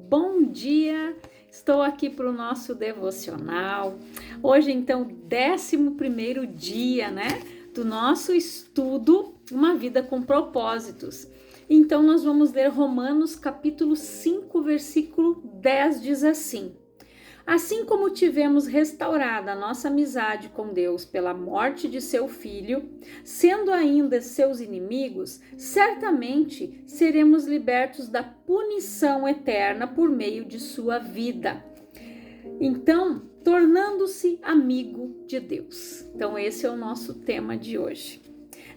bom dia! Estou aqui para o nosso devocional. Hoje, então, 11º dia, do nosso estudo Uma Vida com Propósitos. Então, nós vamos ler Romanos capítulo 5, versículo 10, diz assim: Assim como tivemos restaurada a nossa amizade com Deus pela morte de seu Filho, sendo ainda seus inimigos, certamente seremos libertos da punição eterna por meio de sua vida. Então, tornando-se amigo de Deus. Então, esse é o nosso tema de hoje.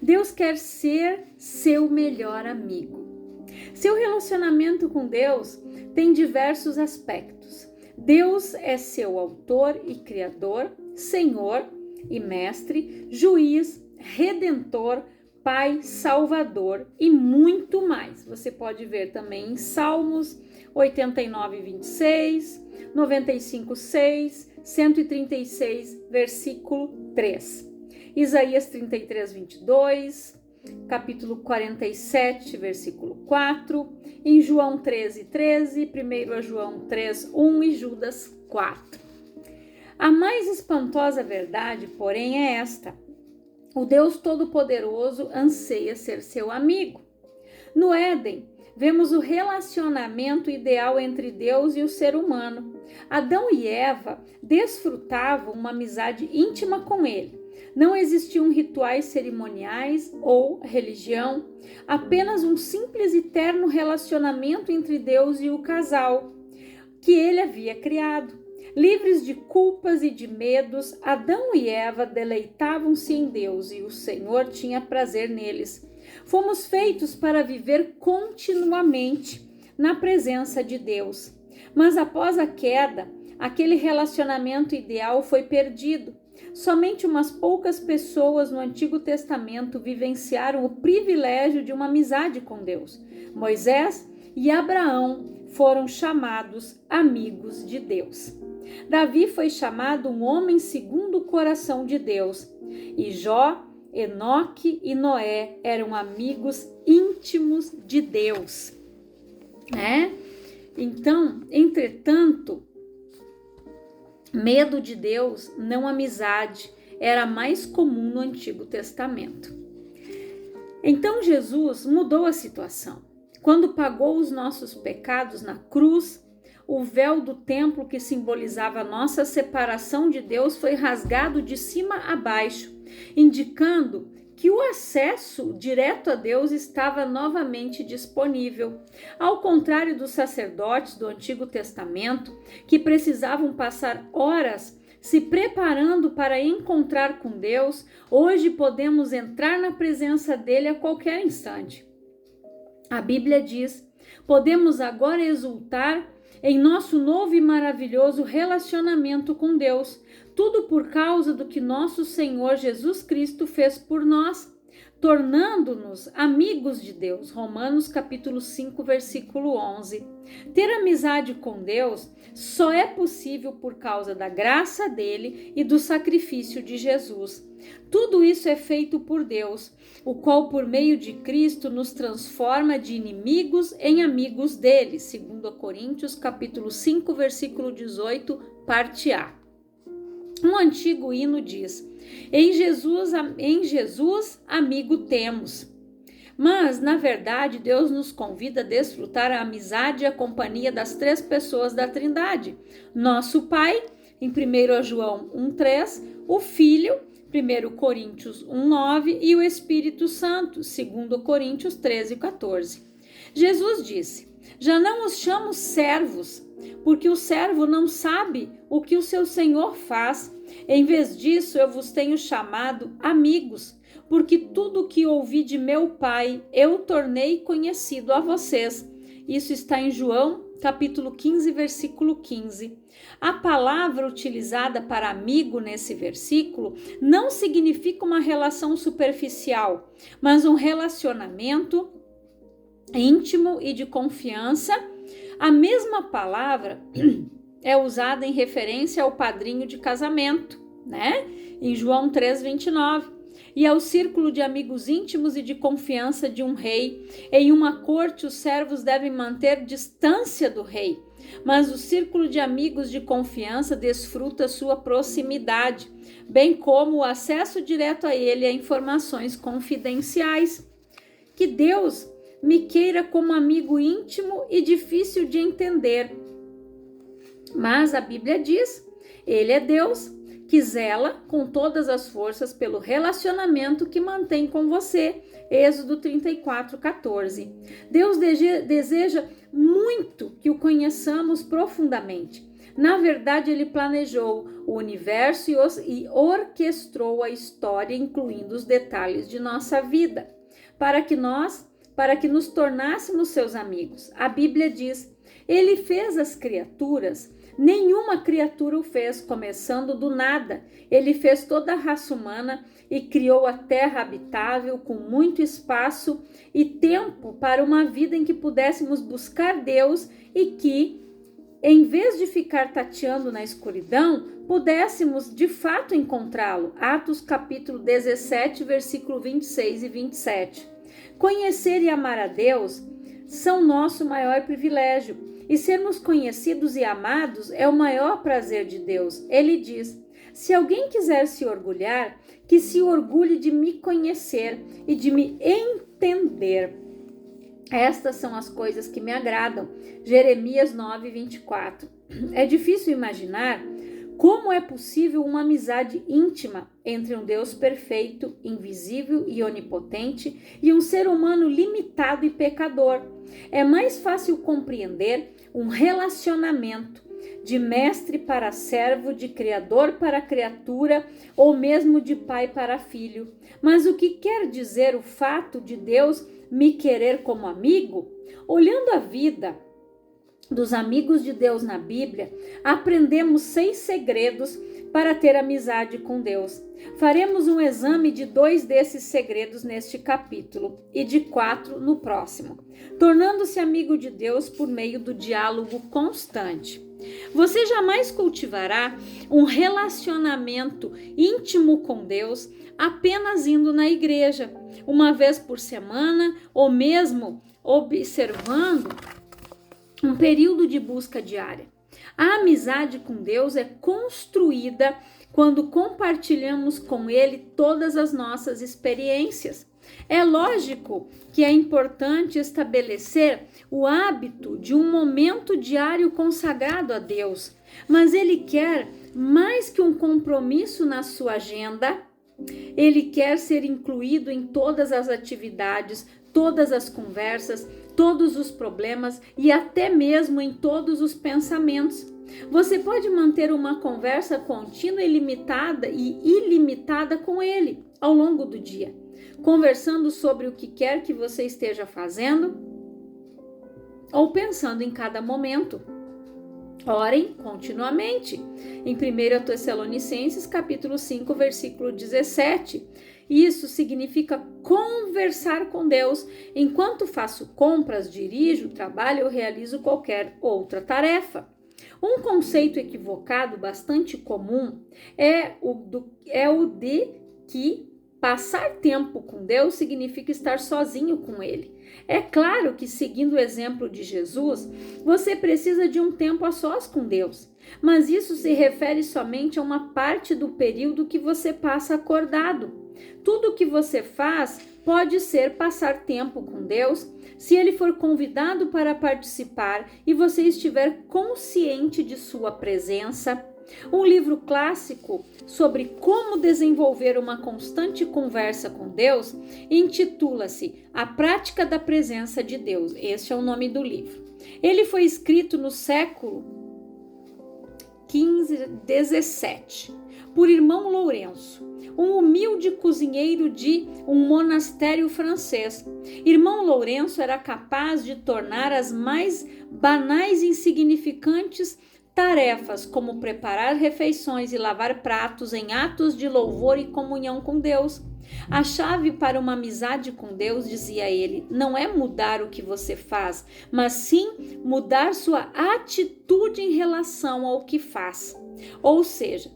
Deus quer ser seu melhor amigo. Seu relacionamento com Deus tem diversos aspectos. Deus é seu autor e criador, Senhor e mestre, juiz, redentor, Pai, Salvador e muito mais. Você pode ver também em Salmos 89, 26, 95, 6, 136, versículo 3. Isaías 33, 22, capítulo 47, versículo 4, em João 13, 13, 1 João 3, 1 e Judas 4. A mais espantosa verdade, porém, é esta: o Deus Todo-Poderoso anseia ser seu amigo. No Éden, vemos o relacionamento ideal entre Deus e o ser humano. Adão e Eva desfrutavam uma amizade íntima com ele. Não existiam rituais cerimoniais ou religião, apenas um simples e terno relacionamento entre Deus e o casal que ele havia criado. Livres de culpas e de medos, Adão e Eva deleitavam-se em Deus e o Senhor tinha prazer neles. Fomos feitos para viver continuamente na presença de Deus. Mas após a queda, aquele relacionamento ideal foi perdido. Somente umas poucas pessoas no Antigo Testamento vivenciaram o privilégio de uma amizade com Deus. Moisés e Abraão foram chamados amigos de Deus. Davi foi chamado um homem segundo o coração de Deus. E Jó, Enoque e Noé eram amigos íntimos de Deus. Então, entretanto, medo de Deus, não amizade, era mais comum no Antigo Testamento. Então Jesus mudou a situação. Quando pagou os nossos pecados na cruz, o véu do templo que simbolizava a nossa separação de Deus foi rasgado de cima a baixo, indicando que o acesso direto a Deus estava novamente disponível. Ao contrário dos sacerdotes do Antigo Testamento, que precisavam passar horas se preparando para encontrar com Deus, hoje podemos entrar na presença dele a qualquer instante. A Bíblia diz: podemos agora exultar em nosso novo e maravilhoso relacionamento com Deus, tudo por causa do que nosso Senhor Jesus Cristo fez por nós, tornando-nos amigos de Deus. Romanos capítulo 5, versículo 11. Ter amizade com Deus só é possível por causa da graça dele e do sacrifício de Jesus. Tudo isso é feito por Deus, o qual por meio de Cristo nos transforma de inimigos em amigos dele. 2 Coríntios capítulo 5, versículo 18, parte A. Um antigo hino diz: em Jesus amigo temos. Mas, na verdade, Deus nos convida a desfrutar a amizade e a companhia das três pessoas da Trindade. Nosso Pai, em 1 João 1,3, o Filho, 1 Coríntios 1,9 e o Espírito Santo, 2 Coríntios 13,14. Jesus disse: já não os chamo servos, porque o servo não sabe o que o seu senhor faz. Em vez disso, eu vos tenho chamado amigos, porque tudo o que ouvi de meu Pai, eu tornei conhecido a vocês. Isso está em João, capítulo 15, versículo 15. A palavra utilizada para amigo nesse versículo não significa uma relação superficial, mas um relacionamento íntimo e de confiança. A mesma palavra é usada em referência ao padrinho de casamento, em João 3, 29. e ao círculo de amigos íntimos e de confiança de um rei. Em uma corte, os servos devem manter distância do rei, mas o círculo de amigos de confiança desfruta sua proximidade, bem como o acesso direto a ele a informações confidenciais. Que Deus me queira como amigo íntimo e difícil de entender. Mas a Bíblia diz, Ele é Deus que zela com todas as forças pelo relacionamento que mantém com você. Êxodo 34:14. Deus deseja muito que o conheçamos profundamente. Na verdade, Ele planejou o universo e orquestrou a história, incluindo os detalhes de nossa vida, para que nos tornássemos seus amigos. A Bíblia diz, Ele fez as criaturas. Nenhuma criatura o fez, começando do nada. Ele fez toda a raça humana e criou a terra habitável com muito espaço e tempo para uma vida em que pudéssemos buscar Deus e que, em vez de ficar tateando na escuridão, pudéssemos de fato encontrá-lo. Atos capítulo 17, versículo 26 e 27. Conhecer e amar a Deus são nosso maior privilégio. E sermos conhecidos e amados é o maior prazer de Deus. Ele diz, se alguém quiser se orgulhar, que se orgulhe de me conhecer e de me entender. Estas são as coisas que me agradam. Jeremias 9:24. É difícil imaginar como é possível uma amizade íntima entre um Deus perfeito, invisível e onipotente e um ser humano limitado e pecador. É mais fácil compreender um relacionamento de mestre para servo, de criador para criatura ou mesmo de pai para filho. Mas o que quer dizer o fato de Deus me querer como amigo? Olhando a vida dos amigos de Deus na Bíblia, aprendemos 6 segredos para ter amizade com Deus. Faremos um exame de 2 desses segredos neste capítulo e de 4 no próximo, tornando-se amigo de Deus por meio do diálogo constante. Você jamais cultivará um relacionamento íntimo com Deus apenas indo na igreja, uma vez por semana, ou mesmo observando um período de busca diária. A amizade com Deus é construída quando compartilhamos com Ele todas as nossas experiências. É lógico que é importante estabelecer o hábito de um momento diário consagrado a Deus, mas Ele quer mais que um compromisso na sua agenda. Ele quer ser incluído em todas as atividades, todas as conversas, todos os problemas e até mesmo em todos os pensamentos. Você pode manter uma conversa contínua e ilimitada com Ele ao longo do dia, conversando sobre o que quer que você esteja fazendo ou pensando em cada momento. Orem continuamente. Em 1 Tessalonicenses, capítulo 5, versículo 17. Isso significa conversar com Deus enquanto faço compras, dirijo, trabalho ou realizo qualquer outra tarefa. Um conceito equivocado bastante comum é o de que passar tempo com Deus significa estar sozinho com Ele. É claro que, seguindo o exemplo de Jesus, você precisa de um tempo a sós com Deus, mas isso se refere somente a uma parte do período que você passa acordado. Tudo o que você faz pode ser passar tempo com Deus se Ele for convidado para participar e você estiver consciente de sua presença. Um livro clássico sobre como desenvolver uma constante conversa com Deus intitula-se A Prática da Presença de Deus. Este é o nome do livro. Ele foi escrito no século XVII por irmão Lourenço, um humilde cozinheiro de um monastério francês. Irmão Lourenço era capaz de tornar as mais banais e insignificantes tarefas, como preparar refeições e lavar pratos, em atos de louvor e comunhão com Deus. A chave para uma amizade com Deus, dizia ele, não é mudar o que você faz, mas sim mudar sua atitude em relação ao que faz. Ou seja,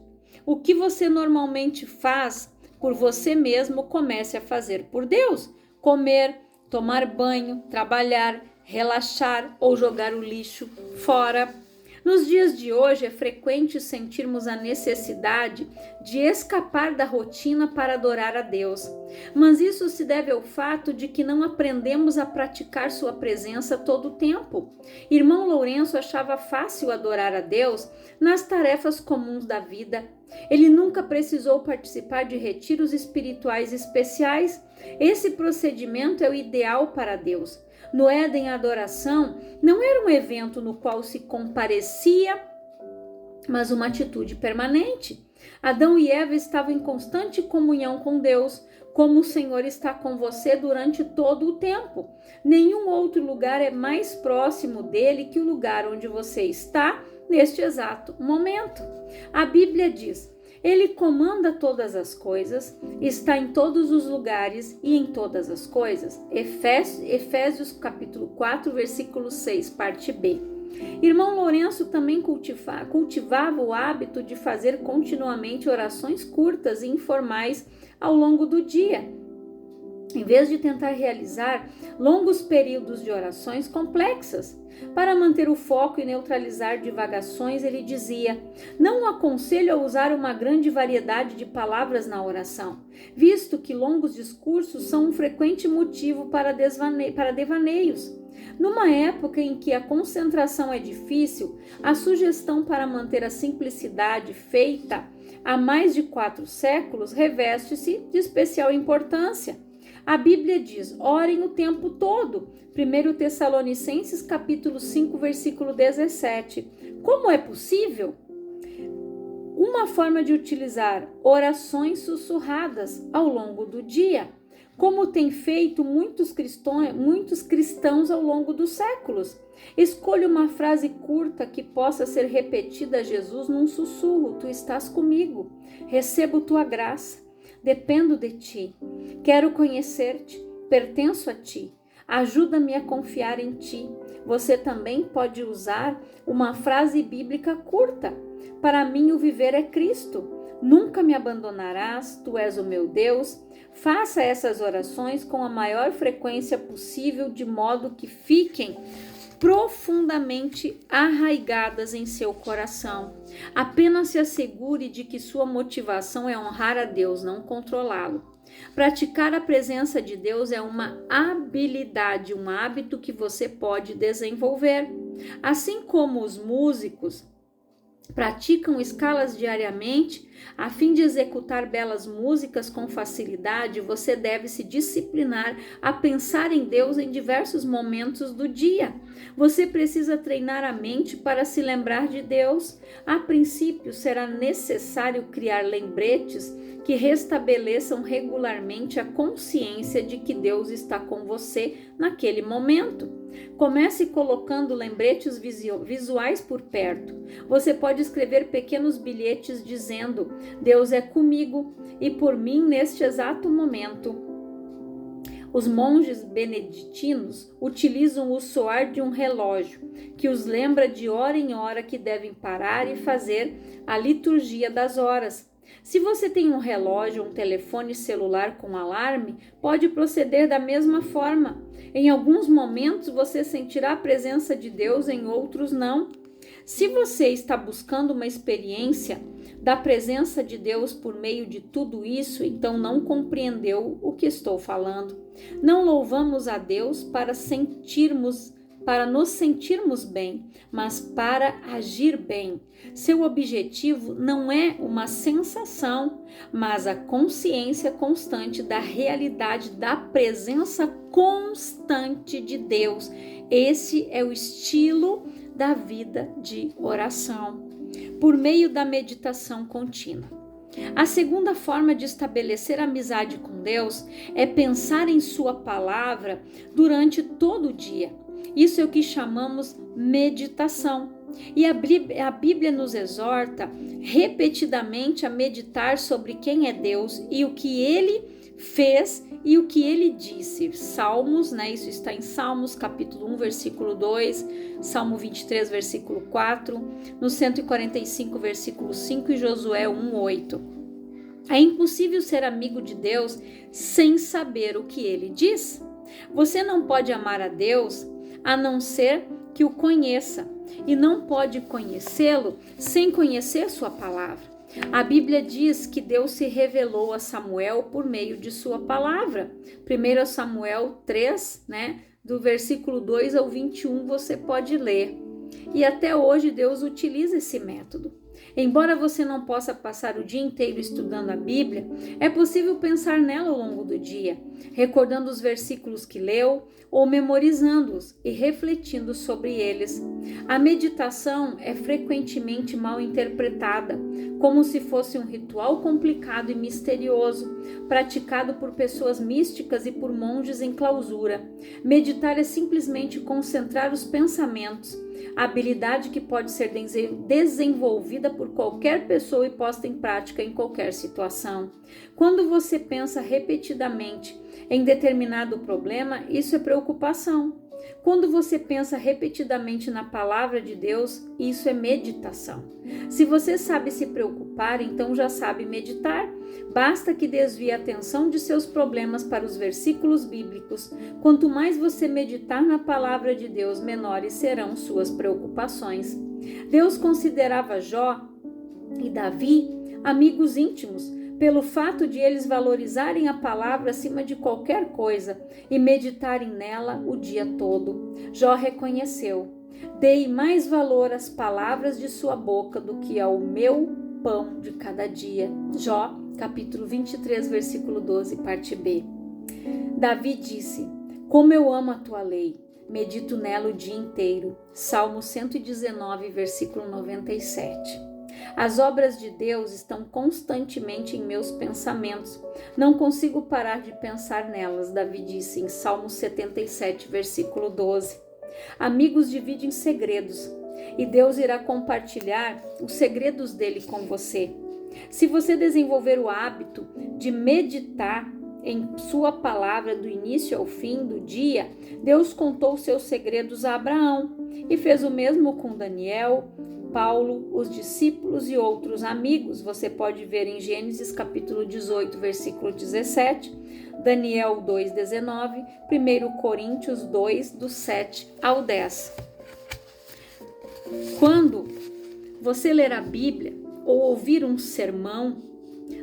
o que você normalmente faz por você mesmo, comece a fazer por Deus. Comer, tomar banho, trabalhar, relaxar ou jogar o lixo fora. Nos dias de hoje é frequente sentirmos a necessidade de escapar da rotina para adorar a Deus, mas isso se deve ao fato de que não aprendemos a praticar sua presença todo o tempo. Irmão Lourenço achava fácil adorar a Deus nas tarefas comuns da vida. Ele nunca precisou participar de retiros espirituais especiais. Esse procedimento é o ideal para Deus. No Éden, a adoração não era um evento no qual se comparecia, mas uma atitude permanente. Adão e Eva estavam em constante comunhão com Deus, como o Senhor está com você durante todo o tempo. Nenhum outro lugar é mais próximo dele que o lugar onde você está neste exato momento. A Bíblia diz: Ele comanda todas as coisas, está em todos os lugares e em todas as coisas. Efésios capítulo 4, versículo 6, parte B. Irmão Lourenço também cultivava o hábito de fazer continuamente orações curtas e informais ao longo do dia, em vez de tentar realizar longos períodos de orações complexas. Para manter o foco e neutralizar divagações, ele dizia: não aconselho a usar uma grande variedade de palavras na oração, visto que longos discursos são um frequente motivo para devaneios. Numa época em que a concentração é difícil, a sugestão para manter a simplicidade feita há mais de 4 séculos reveste-se de especial importância. A Bíblia diz: orem o tempo todo. 1 Tessalonicenses capítulo 5, versículo 17. Como é possível? Uma forma de utilizar orações sussurradas ao longo do dia, como tem feito muitos cristãos ao longo dos séculos. Escolha uma frase curta que possa ser repetida a Jesus num sussurro: tu estás comigo, recebo tua graça, dependo de ti, quero conhecer-te, pertenço a ti, ajuda-me a confiar em ti. Você também pode usar uma frase bíblica curta: para mim o viver é Cristo, nunca me abandonarás, tu és o meu Deus. Faça essas orações com a maior frequência possível, de modo que fiquem profundamente arraigadas em seu coração. Apenas se assegure de que sua motivação é honrar a Deus, não controlá-lo. Praticar a presença de Deus é uma habilidade, um hábito que você pode desenvolver. Assim como os músicos praticam escalas diariamente a fim de executar belas músicas com facilidade, você deve se disciplinar a pensar em Deus em diversos momentos do dia. Você precisa treinar a mente para se lembrar de Deus. A princípio, será necessário criar lembretes que restabeleçam regularmente a consciência de que Deus está com você naquele momento. Comece colocando lembretes visuais por perto. Você pode escrever pequenos bilhetes dizendo: Deus é comigo e por mim neste exato momento. Os monges beneditinos utilizam o soar de um relógio, que os lembra de hora em hora que devem parar e fazer a liturgia das horas. Se você tem um relógio ou um telefone celular com alarme, pode proceder da mesma forma. Em alguns momentos você sentirá a presença de Deus, em outros não. Se você está buscando uma experiência da presença de Deus por meio de tudo isso, então não compreendeu o que estou falando. Não louvamos a Deus para nos sentirmos bem, mas para agir bem. Seu objetivo não é uma sensação, mas a consciência constante da realidade da presença constante de Deus. Esse é o estilo da vida de oração, por meio da meditação contínua. A segunda forma de estabelecer amizade com Deus é pensar em sua palavra durante todo o dia. Isso é o que chamamos meditação. E a Bíblia nos exorta repetidamente a meditar sobre quem é Deus e o que Ele fez e o que Ele disse. Salmos, isso está em Salmos capítulo 1, versículo 2, Salmo 23, versículo 4, no 145, versículo 5 e Josué 1, 8. É impossível ser amigo de Deus sem saber o que ele diz. Você não pode amar a Deus a não ser que o conheça, e não pode conhecê-lo sem conhecer sua palavra. A Bíblia diz que Deus se revelou a Samuel por meio de sua palavra. 1 Samuel 3, do versículo 2 ao 21, você pode ler. E até hoje Deus utiliza esse método. Embora você não possa passar o dia inteiro estudando a Bíblia, é possível pensar nela ao longo do dia, recordando os versículos que leu ou memorizando-os e refletindo sobre eles. A meditação é frequentemente mal interpretada, como se fosse um ritual complicado e misterioso, praticado por pessoas místicas e por monges em clausura. Meditar é simplesmente concentrar os pensamentos, habilidade que pode ser desenvolvida por qualquer pessoa e posta em prática em qualquer situação. Quando você pensa repetidamente em determinado problema, isso é preocupação. Quando você pensa repetidamente na palavra de Deus, isso é meditação. Se você sabe se preocupar, então já sabe meditar. Basta que desvie a atenção de seus problemas para os versículos bíblicos. Quanto mais você meditar na palavra de Deus, menores serão suas preocupações. Deus considerava Jó e Davi amigos íntimos, pelo fato de eles valorizarem a palavra acima de qualquer coisa e meditarem nela o dia todo. Jó reconheceu: dei mais valor às palavras de sua boca do que ao meu pão de cada dia. Jó, capítulo 23, versículo 12, parte B. Davi disse: como eu amo a tua lei, medito nela o dia inteiro. Salmo 119, versículo 97. As obras de Deus estão constantemente em meus pensamentos. Não consigo parar de pensar nelas, Davi disse em Salmo 77, versículo 12. Amigos dividem segredos e Deus irá compartilhar os segredos dele com você. Se você desenvolver o hábito de meditar em sua palavra do início ao fim do dia, Deus contou seus segredos a Abraão e fez o mesmo com Daniel, Paulo, os discípulos e outros amigos. Você pode ver em Gênesis capítulo 18, versículo 17, Daniel 2:19, 1 Coríntios 2, do 7 ao 10. Quando você ler a Bíblia ou ouvir um sermão,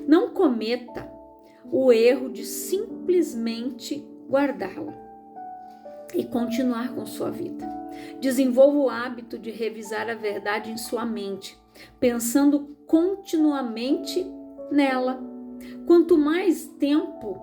não cometa o erro de simplesmente guardá-la e continuar com sua vida. Desenvolva o hábito de revisar a verdade em sua mente, pensando continuamente nela. Quanto mais tempo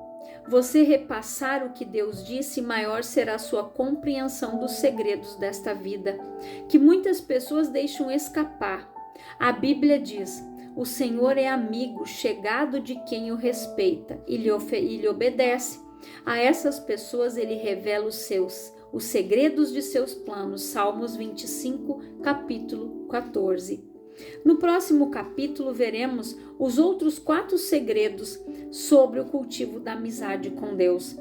você repassar o que Deus disse, maior será a sua compreensão dos segredos desta vida, que muitas pessoas deixam escapar. A Bíblia diz: o Senhor é amigo chegado de quem o respeita e lhe obedece. A essas pessoas ele revela os segredos de seus planos. Salmos 25, capítulo 14. No próximo capítulo veremos os outros 4 segredos sobre o cultivo da amizade com Deus.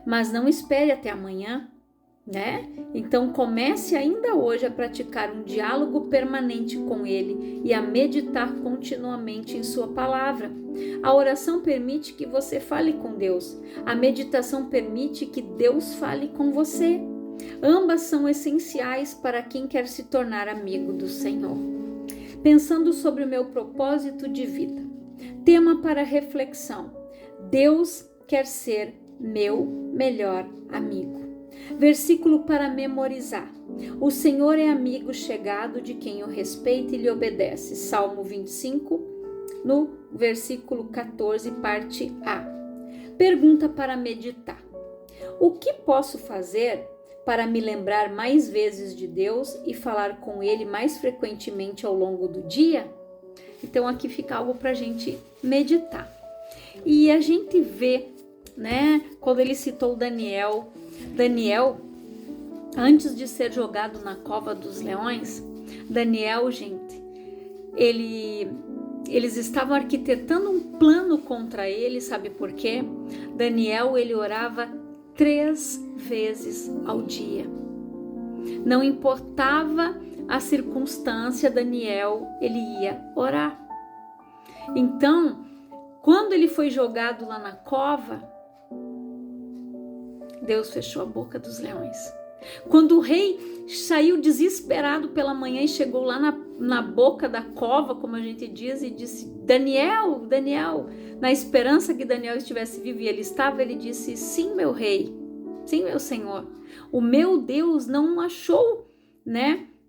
Mas não espere até amanhã, Então comece ainda hoje a praticar um diálogo permanente com Ele e a meditar continuamente em sua palavra. A oração permite que você fale com Deus. A meditação permite que Deus fale com você. Ambas são essenciais para quem quer se tornar amigo do Senhor. Pensando sobre o meu propósito de vida. Tema para reflexão: Deus quer ser meu melhor amigo. Versículo para memorizar: o Senhor é amigo chegado de quem o respeita e lhe obedece. Salmo 25, no versículo 14, parte A. Pergunta para meditar: o que posso fazer para me lembrar mais vezes de Deus e falar com Ele mais frequentemente ao longo do dia? Então aqui fica algo para a gente meditar. E a gente vê, quando ele citou Daniel, antes de ser jogado na cova dos leões, Daniel, gente, eles estavam arquitetando um plano contra ele, sabe por quê? Daniel, ele orava 3 vezes ao dia. Não importava a circunstância, Daniel, ele ia orar. Então, quando ele foi jogado lá na cova, Deus fechou a boca dos leões. Quando o rei saiu desesperado pela manhã e chegou lá na boca da cova, como a gente diz, e disse: Daniel, Daniel, na esperança que Daniel estivesse vivo, e ele estava, ele disse: sim, meu rei, sim, meu senhor, o meu Deus não achou,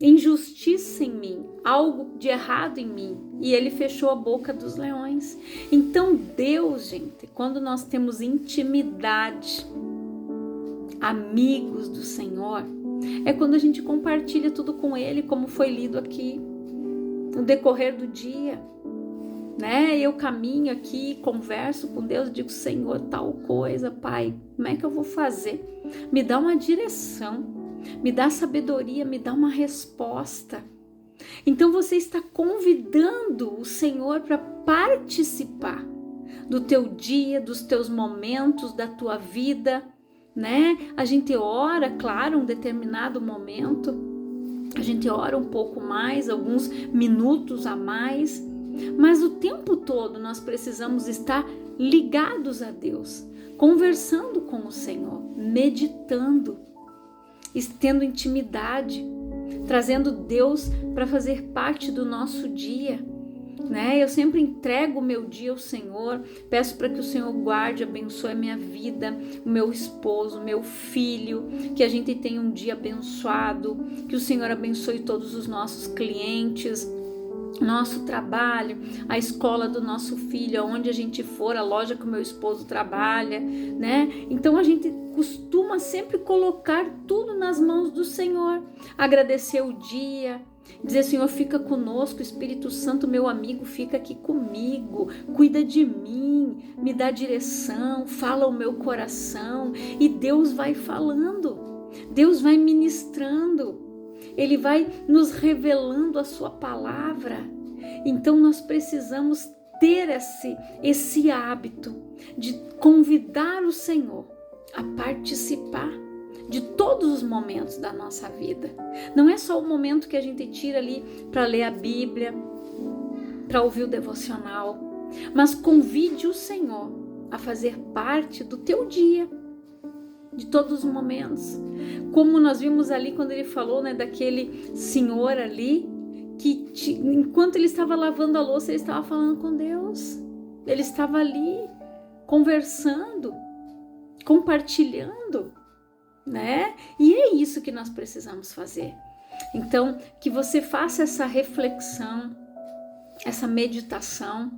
injustiça em mim, algo de errado em mim, e ele fechou a boca dos leões. Então Deus, gente, quando nós temos intimidade, amigos do Senhor, é quando a gente compartilha tudo com Ele, como foi lido aqui no decorrer do dia, Eu caminho aqui, converso com Deus, digo: Senhor, tal coisa, Pai, como é que eu vou fazer? Me dá uma direção, me dá sabedoria, me dá uma resposta. Então você está convidando o Senhor para participar do teu dia, dos teus momentos, da tua vida, A gente ora, claro, um determinado momento, a gente ora um pouco mais, alguns minutos a mais, mas o tempo todo nós precisamos estar ligados a Deus, conversando com o Senhor, meditando, tendo intimidade, trazendo Deus para fazer parte do nosso dia. Eu sempre entrego o meu dia ao Senhor, peço para que o Senhor guarde, abençoe a minha vida, o meu esposo, o meu filho, que a gente tenha um dia abençoado, que o Senhor abençoe todos os nossos clientes, nosso trabalho, a escola do nosso filho, aonde a gente for, a loja que o meu esposo trabalha, Então a gente costuma sempre colocar tudo nas mãos do Senhor, agradecer o dia, dizer: Senhor, fica conosco, Espírito Santo, meu amigo, fica aqui comigo, cuida de mim, me dá direção, fala o meu coração. E Deus vai falando, Deus vai ministrando, Ele vai nos revelando a sua palavra. Então nós precisamos ter esse hábito de convidar o Senhor a participar de todos os momentos da nossa vida. Não é só o momento que a gente tira ali para ler a Bíblia, para ouvir o devocional, mas convide o Senhor a fazer parte do teu dia, de todos os momentos. Como nós vimos ali quando ele falou, daquele senhor ali, que enquanto ele estava lavando a louça, ele estava falando com Deus. Ele estava ali conversando, compartilhando, E é isso que nós precisamos fazer. Então, que você faça essa reflexão, essa meditação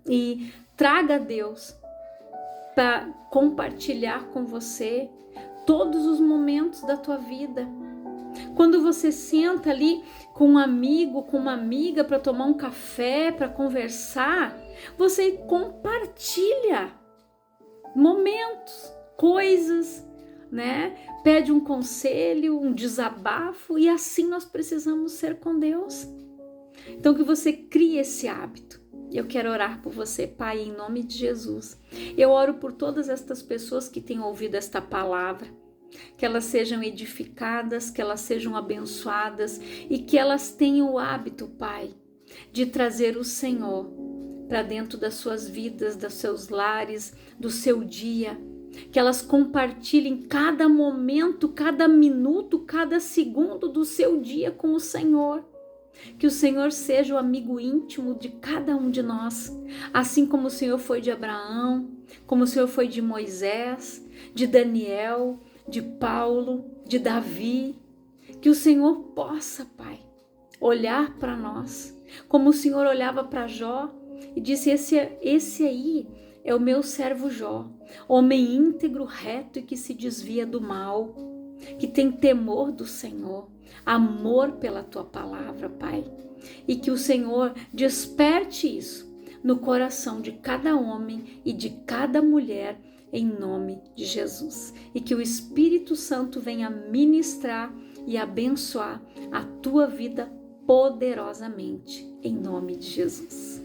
e traga a Deus para compartilhar com você todos os momentos da tua vida. Quando você senta ali com um amigo, com uma amiga para tomar um café, para conversar, você compartilha momentos, coisas, Pede um conselho, um desabafo, e assim nós precisamos ser com Deus. Então que você crie esse hábito. Eu quero orar por você, Pai, em nome de Jesus. Eu oro por todas estas pessoas que têm ouvido esta palavra, que elas sejam edificadas, que elas sejam abençoadas e que elas tenham o hábito, Pai, de trazer o Senhor para dentro das suas vidas, dos seus lares, do seu dia, que elas compartilhem cada momento, cada minuto, cada segundo do seu dia com o Senhor. Que o Senhor seja o amigo íntimo de cada um de nós, assim como o Senhor foi de Abraão, como o Senhor foi de Moisés, de Daniel, de Paulo, de Davi. Que o Senhor possa, Pai, olhar para nós, como o Senhor olhava para Jó e disse: esse aí é o meu servo Jó, homem íntegro, reto e que se desvia do mal, que tem temor do Senhor, amor pela tua palavra, Pai. E que o Senhor desperte isso no coração de cada homem e de cada mulher, em nome de Jesus. E que o Espírito Santo venha ministrar e abençoar a tua vida poderosamente, em nome de Jesus.